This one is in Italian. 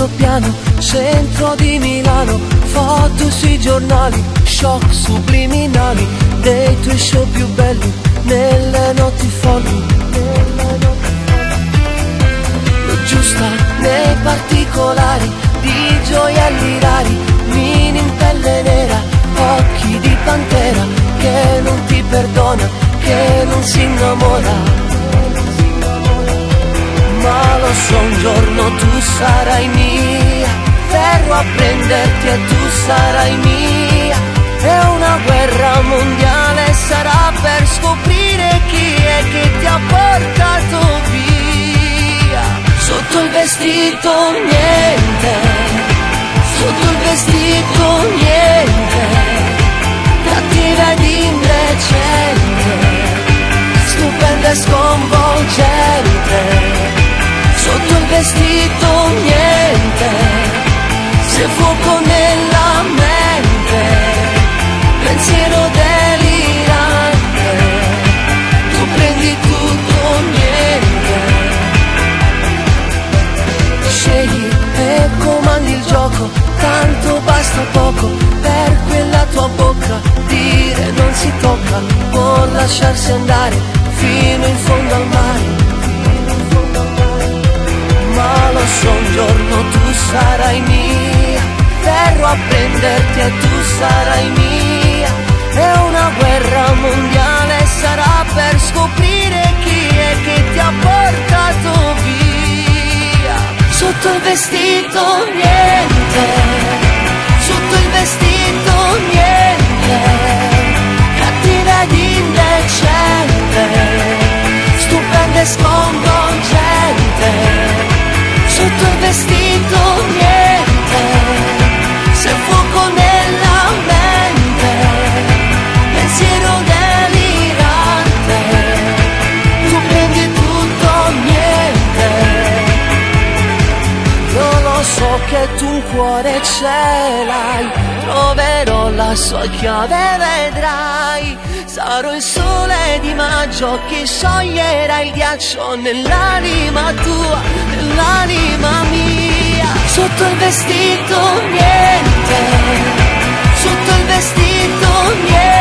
quinto piano, centro di Milano, foto sui giornali, shock subliminali dei tuoi show più belli, nelle notti folli, lo giusta nei particolari di gioielli rari, mini in pelle nera, occhi di pantera, che non ti perdona, che non si innamora. Ma lo so, un giorno tu sarai mia, verrò a prenderti e tu sarai mia, e una guerra mondiale sarà per scoprire chi è che ti ha portato via. Sotto il vestito niente, sotto il vestito niente, cattiva ed indecente, stupenda e sconvolgente. Sotto il vestito niente, se fuoco nella mente, pensiero delirante, tu prendi tutto niente. Scegli e comandi il gioco, tanto basta poco per quella tua bocca, dire non si tocca, o lasciarsi andare fino in fondo al mare. Ma lo so, un giorno tu sarai mia, verrò a prenderti e tu sarai mia, e una guerra mondiale sarà per scoprire chi è che ti ha portato via. Sotto il vestito niente, sotto il vestito niente, cattiva ed indecente, stupenda e sconvolgente. Sotto il vestito niente, se fuoco nella mente, pensiero delirante, tu prendi tutto niente. Io lo so che tu un cuore ce l'hai, troverò la sua chiave, vedrai. Sarò il sole di maggio che scioglierà il ghiaccio nell'anima tua, nell'anima mia. Sotto il vestito niente, sotto il vestito niente.